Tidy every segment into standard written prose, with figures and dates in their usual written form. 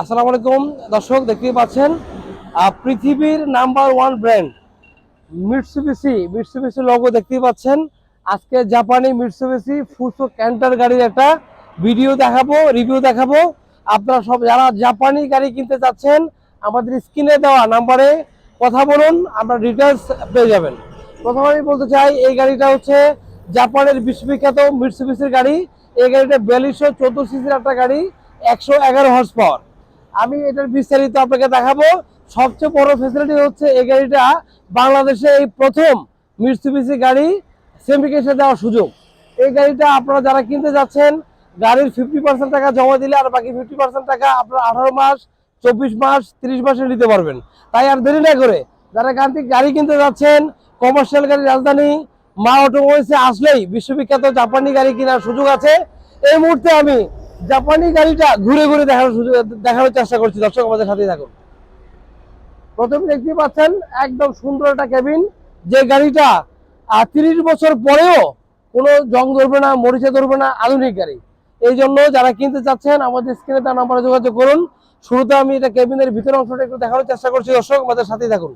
আসসালামু আলাইকুম দর্শক, দেখতেই পাচ্ছেন পৃথিবীর নাম্বার 1 ব্র্যান্ড মিটসুবিশি লোগো দেখতেই পাচ্ছেন। আজকে জাপানি মিটসুবিশি ফুসো ক্যান্টার গাড়ির একটা ভিডিও দেখাবো, রিভিউ দেখাবো। আপনারা সব যারা জাপানি গাড়ি কিনতে চাচ্ছেন আমাদের স্ক্রিনে দেওয়া নাম্বারে কথা বলুন, আমরা ডিটেলস পেয়ে যাবেন। প্রথমে আমি বলতে চাই, এই গাড়িটা হচ্ছে জাপানের বিশ্ববিখ্যাত মিটসুবিশির গাড়ি। এই গাড়িটা 4214 সিসির একটা গাড়ি, 111 হর্স পাওয়ার। আমি এটার বিস্তারিত আপনাকে দেখাবো। সবচেয়ে বড় ফ্যাসিলিটি হচ্ছে এই গাড়িটা বাংলাদেশে এই প্রথম মিটসুবিশি গাড়ি সেমিকেশে দেওয়ার সুযোগ। এই গাড়িটা আপনারা যারা কিনতে যাচ্ছেন, গাড়ির 50% টাকা জমা দিলে আর বাকি 50% টাকা আপনারা 18 মাস, 24 মাস, 30 মাসে নিতে পারবেন। তাই আর দেরি না করে যারা গাড়ি কিনতে যাচ্ছেন, কমার্শিয়াল গাড়ি রাজধানী মা অটোমোবাইলসে আসলেই বিশ্ববিখ্যাত জাপানি গাড়ি কেনার সুযোগ আছে। এই মুহূর্তে আমি জাপানি গাড়িটা ঘুরে ঘুরে দেখানোর চেষ্টা করছি। দর্শক, আমাদের সাথেই থাকুন। প্রথমে দেখতে পাচ্ছেন একদম সুন্দর একটা কেবিন, যে গাড়িটা 30 বছর পরেও কোনো জং ধরবে না, মরিচা ধরবে না, আধুনিক গাড়ি। এই জন্য যারা কিনতে চাচ্ছেন আমাদের স্ক্রিনে তার নাম্বারে যোগাযোগ করুন। শুরুতে আমি এটা কেবিনের ভিতরের অংশটা একটু দেখানোর চেষ্টা করছি। দর্শক, আমাদের সাথেই থাকুন।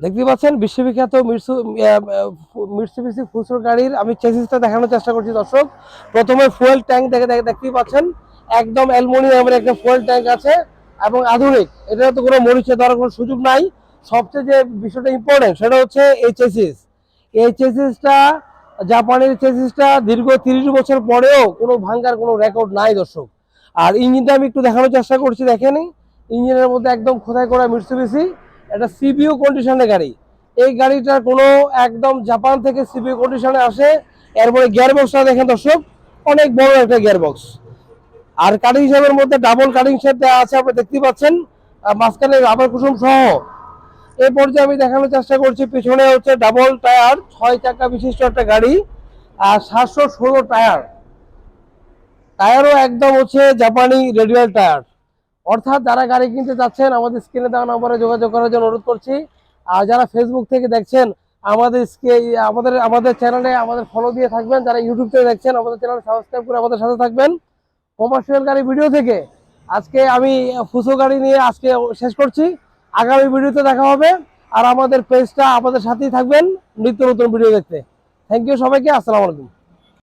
দেখতে পাচ্ছেন বিশ্ববিখ্যাত মিটসুবিশি ফুসো গাড়ির আমি চেসিসটা দেখানোর চেষ্টা করছি। দর্শক, প্রথমে ফুয়েল ট্যাঙ্ক দেখতেই পাচ্ছেন, একদম অ্যালুমিনিয়ামের একটা ফুয়েল ট্যাঙ্ক আছে এবং আধুনিক। এটা তো কোনো মরিচা দেওয়ার কোনো সুযোগ নাই। সবচেয়ে যে বিষয়টা ইম্পর্টেন্ট সেটা হচ্ছে এই চেসিস। এই চেসিসটা, জাপানের চেসিসটা দীর্ঘ 30 বছর পরেও কোনো ভাঙ্গার কোনো রেকর্ড নাই। দর্শক, আর ইঞ্জিনটা আমি একটু দেখানোর চেষ্টা করছি, দেখেনি। ইঞ্জিনের মধ্যে একদম খোদাই করা মিটসুবিশি, এটা সিবিইউ কন্ডিশনের গাড়ি। এই গাড়িটা কোনো একদম জাপান থেকে সিবিইউ কন্ডিশনে আসে। এরপরে গিয়ারবক্সটা দেখেন দর্শক, অনেক বড় একটা গিয়ারবক্স। আর কাটিং শেপের মধ্যে ডাবল কাটিং শেপ দেওয়া আছে, আপনি দেখতে পাচ্ছেন, মাঝখানে রাবার কুসুম সহ। এই পর্যায়ে আমি দেখানোর চেষ্টা করছি, পিছনে হচ্ছে ডাবল টায়ার 6 চাকা বিশিষ্ট একটা গাড়ি, আর 716 টায়ার। টায়ারও একদম হচ্ছে জাপানি রেডিয়াল টায়ার। অর্থাৎ যারা গাড়ি কিনতে চাচ্ছেন আমাদের স্ক্রিনে দেওয়া নম্বরে যোগাযোগ করার জন্য অনুরোধ করছি। আর যারা ফেসবুক থেকে দেখছেন আমাদের আমাদের চ্যানেলে আমাদের ফলো দিয়ে থাকবেন। যারা ইউটিউব থেকে দেখছেন আমাদের চ্যানেল সাবস্ক্রাইব করে আমাদের সাথে থাকবেন। কমার্শিয়াল গাড়ি ভিডিও থেকে আজকে আমি ফুসো গাড়ি নিয়ে আজকে শেষ করছি। আগামী ভিডিওতে দেখা হবে। আর আমাদের পেজটা আমাদের সাথেই থাকবেন নিত্য নতুন ভিডিও দেখতে। থ্যাংক ইউ সবাইকে। আসসালামু আলাইকুম।